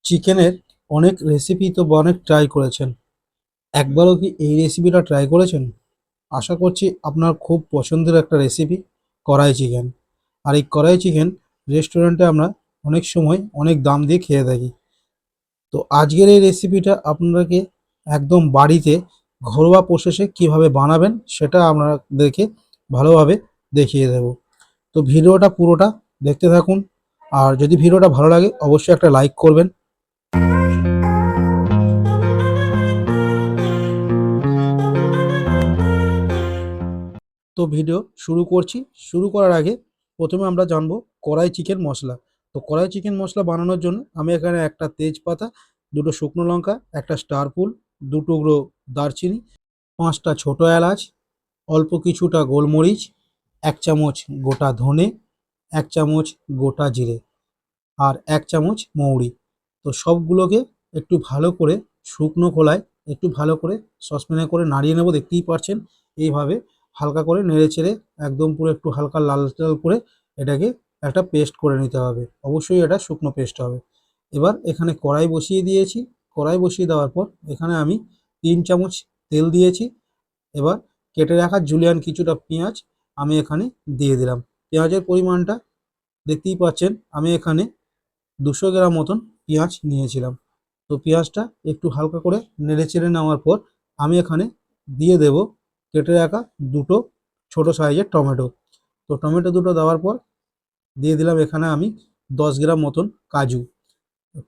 চিকেনের অনেক রেসিপি তো অনেক ট্রাই করেছেন। একবারও কি এই রেসিপিটা ট্রাই করেছেন? আশা করছি আপনার খুব পছন্দের একটা রেসিপি কড়াই চিকেন। আর এই কড়াই চিকেন রেস্টুরেন্টে আমরা অনেক সময় অনেক দাম দিয়ে খেয়ে থাকি। তো আজকের এই রেসিপিটা আপনাদেরকে একদম বাড়িতে ঘরোয়া প্রসেসে কিভাবে বানাবেন সেটা আপনাদেরকে ভালোভাবে দেখিয়ে দেব। তো ভিডিওটা পুরোটা দেখতে থাকুন। আর যদি ভিডিওটা ভালো লাগে অবশ্যই একটা লাইক করবেন। তো ভিডিও শুরু করছি। শুরু করার আগে প্রথমে আমরা জানবো কড়াই চিকেন মশলা। তো কড়াই চিকেন মশলা বানানোর জন্য আমি এখানে একটা তেজপাতা, দুটো শুকনো লঙ্কা, একটা স্টার ফুল, দু টুকরো দারচিনি, পাঁচটা ছোটো এলাচ, অল্প কিছুটা গোলমরিচ, এক চামচ গোটা ধনে, এক চামচ গোটা জিরে আর এক চামচ মৌরি। তো সবগুলোকে একটু ভালো করে শুকনো খোলায় একটু ভালো করে সসপ্যানে করে নাড়িয়ে নেব। দেখতেই পাচ্ছেন এইভাবে হালকা করে নেড়ে চেড়ে একদম পুরো একটু হালকা লাল লাল করে এটাকে একটা পেস্ট করে নিতে হবে। অবশ্যই এটা শুকনো পেস্ট হবে। এবার এখানে কড়াই বসিয়ে দিয়েছি। কড়াই বসিয়ে দেওয়ার পর এখানে আমি 3 চামচ তেল দিয়েছি। এবার কেটে রাখা জুলিয়ান কিছুটা পেঁয়াজ আমি এখানে দিয়ে দিলাম। পেঁয়াজের পরিমাণটা দেখতেই পাচ্ছেন, আমি এখানে 200 গ্রাম মতন পেঁয়াজ নিয়েছিলাম। তো পেঁয়াজটা একটু হালকা করে নেড়ে চেড়ে নেওয়ার পর আমি এখানে দিয়ে দেব কেটে রাখা দুটো ছোট সাইজের টমেটো। তো টমেটো দুটো দেওয়ার পর দিয়ে দিলাম এখানে আমি 10 গ্রাম মতন কাজু।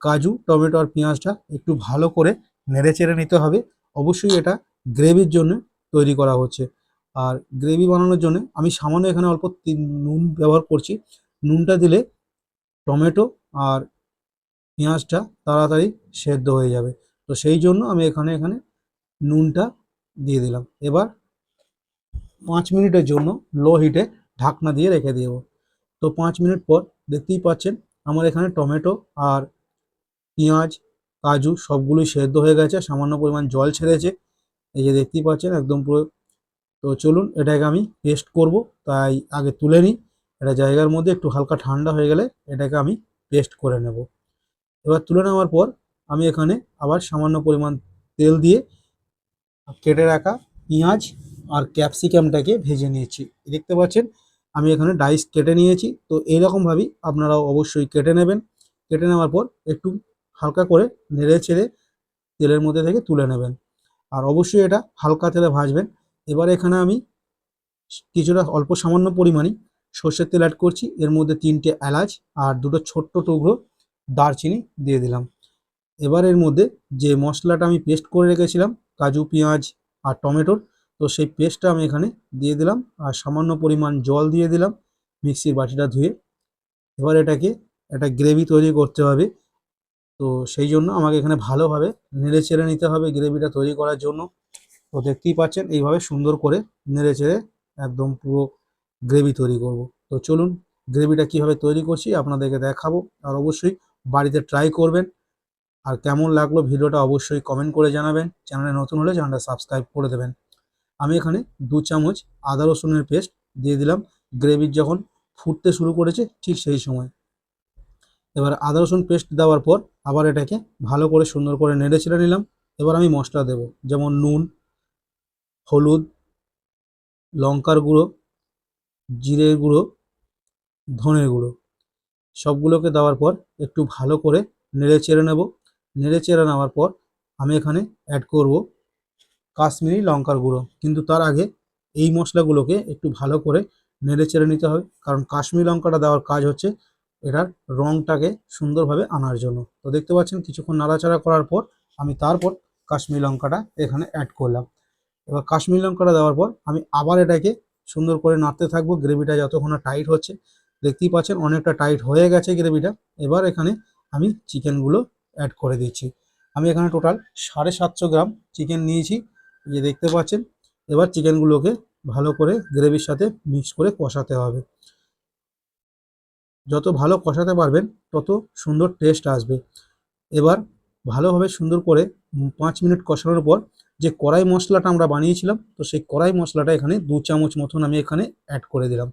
কাজু, টমেটো আর পেঁয়াজটা একটু ভালো করে নেড়ে চেড়ে নিতে হবে। অবশ্যই এটা গ্রেভির জন্য তৈরি করা হচ্ছে। আর গ্রেভি বানানোর জন্য আমি সামান্য এখানে অল্প নুন ব্যবহার করছি। নুনটা দিলে টমেটো আর পেঁয়াজটা তাড়াতাড়ি সেদ্ধ হয়ে যাবে। তো সেই জন্য আমি এখানে নুনটা দিয়ে দিলাম। এবার 5 মিনিটের জন্য লো হিটে ঢাকনা দিয়ে রেখে দেবো। তো 5 মিনিট পর দেখতেই পাচ্ছেন আমার এখানে টমেটো আর পেঁয়াজ, কাজু সবগুলোই সেদ্ধ হয়ে গেছে, সামান্য পরিমাণ জল ছেড়েছে। এই যে দেখতেই পাচ্ছেন একদম পুরো। তো চলুন এটাকে আমি পেস্ট করব। তাই আগে তুলে নিই। এটা জায়গার মধ্যে একটু হালকা ঠান্ডা হয়ে গেলে এটাকে আমি পেস্ট করে নেব। এবার তুলে নেওয়ার পর আমি এখানে আবার সামান্য পরিমাণ তেল দিয়ে কেটে রাখা পেঁয়াজ আর ক্যাপসিকামটাকে ভেজে নিয়েছি। দেখতে পাচ্ছেন আমি এখানে ডাইস কেটে নিয়েছি। তো এইরকমভাবেই আপনারাও অবশ্যই কেটে নেবেন। কেটে নেওয়ার পর একটু হালকা করে নেড়ে ছেড়ে তেলের মধ্যে থেকে তুলে নেবেন। আর অবশ্যই এটা হালকা তেলে ভাজবেন। এবার এখানে আমি কিছুটা অল্প সামান্য পরিমাণে সর্ষের তেল অ্যাড করছি। এর মধ্যে 3টে এলাচ আর দুটো ছোট্ট টুকরো দারচিনি দিয়ে দিলাম। এবার এর মধ্যে যে মশলাটা আমি পেস্ট করে রেখেছিলাম কাজু, পেঁয়াজ আর টমেটোর, তো সেই পেস্টটা আমি এখানে দিয়ে দিলাম আর সামান্য পরিমাণ জল দিয়ে দিলাম মিক্সির বাটিটা ধুয়ে। এবার এটাকে একটা গ্রেভি তৈরি করতে হবে। তো সেই জন্য আমাকে এখানে ভালোভাবে নেড়ে চেড়ে নিতে হবে গ্রেভিটা তৈরি করার জন্য। তো দেখতেই পাচ্ছেন এইভাবে সুন্দর করে নেড়ে চেড়ে একদম পুরো গ্রেভি তৈরি করব। তো চলুন গ্রেভিটা কীভাবে তৈরি করছি আপনাদেরকে দেখাবো। আর অবশ্যই বাড়িতে ট্রাই করবেন। আর কেমন লাগলো ভিডিওটা অবশ্যই কমেন্ট করে জানাবেন। চ্যানেলে নতুন হলে চ্যানেলটা সাবস্ক্রাইব করে দেবেন। আমি এখানে 2 চামচ আদা রসুনের পেস্ট দিয়ে দিলাম গ্রেভির যখন ফুটতে শুরু করেছে ঠিক সেই সময়। এবার আদা রসুন পেস্ট দেওয়ার পর আবার এটাকে ভালো করে সুন্দর করে নেড়ে চেড়ে নিলাম। এবার আমি মশলা দেব, যেমন নুন, হলুদ, লঙ্কার গুঁড়ো, জিরের গুঁড়ো, ধনের গুঁড়ো সবগুলোকে দেওয়ার পর একটু ভালো করে নেড়ে চেড়ে নেব। নেড়ে চেড়ে নেওয়ার পর আমি এখানে অ্যাড করব কাশ্মীরি লঙ্কার গুঁড়ো। কিন্তু তার আগে এই মশলাগুলোকে একটু ভালো করে নেড়ে চেড়ে নিতে হবে, কারণ কাশ্মীরি লঙ্কাটা দেওয়ার কাজ হচ্ছে এটার রঙটাকে সুন্দরভাবে আনার জন্য। তো দেখতে পাচ্ছেন কিছুক্ষণ নাড়াচাড়া করার পর আমি তারপর কাশ্মীরি লঙ্কাটা এখানে অ্যাড করলাম। এবার কাশ্মীরি লঙ্কাটা দেওয়ার পর আমি আবার এটাকে সুন্দর করে নাড়তে থাকবো গ্রেভিটা যতক্ষণ না টাইট হচ্ছে। দেখতেই পাচ্ছেন অনেকটা টাইট হয়ে গেছে গ্রেভিটা। এবার এখানে আমি চিকেনগুলো অ্যাড করে দিচ্ছি। আমি এখানে টোটাল 750 গ্রাম চিকেন নিয়েছি, এই যে দেখতে পাচ্ছেন। এবার চিকেনগুলোকে ভালো করে গ্রেভির সাথে মিক্স করে কষাতে হবে। যত ভালো কষাতে পারবেন তত সুন্দর টেস্ট আসবে। এবার ভালোভাবে সুন্দর করে 5 মিনিট কষানোর পর যে কড়াই মশলাটা আমরা বানিয়েছিলাম, তো সেই কড়াই মশলাটা এখানে 2 চামচ মতন আমি এখানে অ্যাড করে দিলাম।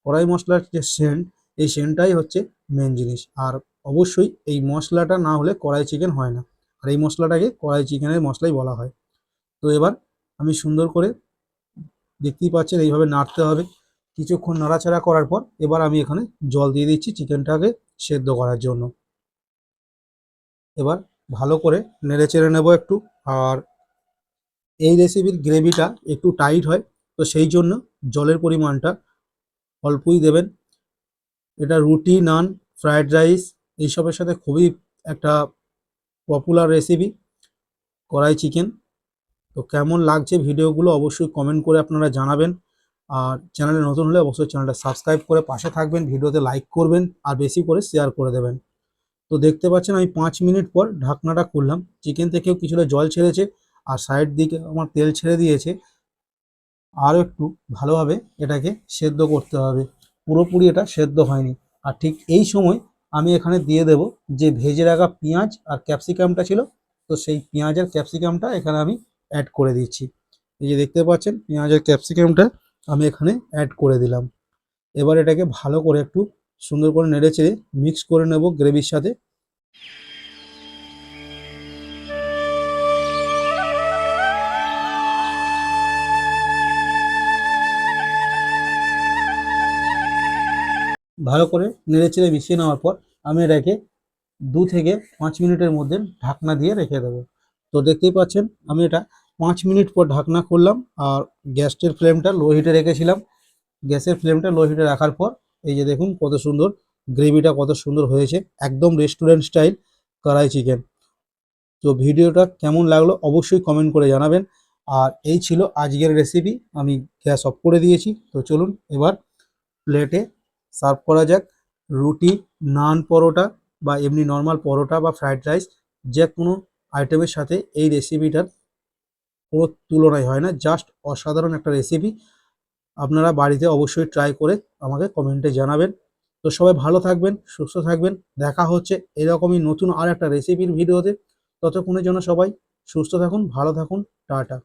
কড়াই মশলার যে সেন্ট, এই সেন্টটাই হচ্ছে মেন জিনিস। আর অবশ্যই এই মশলাটা না হলে কড়াই চিকেন হয় না, আর এই মশলাটাকে কড়াই চিকেনের মশলাই বলা হয়। তো এবার আমি সুন্দর করে, দেখতেই পাচ্ছেন এইভাবে নাড়তে হবে। কিছুক্ষণ নাড়াচাড়া করার পর এবার আমি এখানে জল দিয়ে দিচ্ছি চিকেনটাকে সেদ্ধ করার জন্য। এবার ভালো করে নেড়ে চেড়ে নেব একটু। আর এই রেসিপির গ্রেভিটা একটু টাইট হয়, তো সেই জন্য জলের পরিমাণটা অল্পই দেবেন। এটা রুটি, নান, ফ্রায়েড রাইস এইসবের সাথে খুবই একটা পপুলার রেসিপি কড়াই চিকেন। তো কেমন লাগছে ভিডিওগুলো অবশ্যই কমেন্ট করে আপনারা জানাবেন। আর চ্যানেলে নতুন হলে অবশ্যই চ্যানেলটা সাবস্ক্রাইব করে পাশে থাকবেন, ভিডিওতে লাইক করবেন আর বেশি করে শেয়ার করে দেবেন। তো দেখতে পাচ্ছেন আমি 5 মিনিট পর ঢাকনাটা খুললাম, চিকেন থেকেও কিছুটা জল ছেড়েছে আর সাইড দিকে আমার তেল ছেড়ে দিয়েছে। আরও একটু ভালোভাবে এটাকে সেদ্ধ করতে হবে, পুরোপুরি এটা সেদ্ধ হয়নি। আর ঠিক এই সময় আমি এখানে দিয়ে দেব যে ভেজে রাখা পেঁয়াজ আর ক্যাপসিকামটা ছিল, তো সেই পেঁয়াজ আর ক্যাপসিকামটা এখানে আমি অ্যাড করে দিচ্ছি। এই যে দেখতে পাচ্ছেন পেঁয়াজ আর ক্যাপসিকামটা আমি এখানে অ্যাড করে দিলাম। এবার এটাকে ভালো করে একটু সুন্দর করে নেড়েচেড়ে মিক্স করে নেব গ্রেভির সাথে। ভালো করে নেড়েচেড়ে মিশিয়ে নেওয়ার পর আমি এটাকে 2 থেকে 5 মিনিটের মধ্যে ঢাকনা দিয়ে রেখে দেবো। তো দেখতেই পাচ্ছেন আমি এটা 5 মিনিট পর ঢাকনা খুললাম আর গ্যাসের ফ্লেমটা লো হিটে রেখেছিলাম। গ্যাসের ফ্লেমটা লো হিটে রাখার পর এই যে দেখুন কত সুন্দর গ্রেভিটা কত সুন্দর হয়েছে, একদম রেস্টুরেন্ট স্টাইল কড়াই চিকেন। তো ভিডিওটা কেমন লাগলো অবশ্যই কমেন্ট করে জানাবেন। আর এই ছিল আজকের রেসিপি, আমি গ্যাস অফ করে দিয়েছি। তো চলুন এবার প্লেটে সার্ভ করা যাক। রুটি, নান, পরোটা বা এমনি নর্মাল পরোটা বা ফ্রাইড রাইস যে কোনো আইটেমের সাথে এই রেসিপিটার কোনো তুলনাই হয় না, জাস্ট অসাধারণ একটা রেসিপি। আপনারা বাড়িতে অবশ্যই ট্রাই করে আমাকে কমেন্টে জানাবেন। তো সবাই ভালো থাকবেন, সুস্থ থাকবেন, দেখা হচ্ছে এরকমই নতুন আর একটা রেসিপির ভিডিওতে। ততক্ষণের জন্য সবাই সুস্থ থাকুন, ভালো থাকুন, টাটা।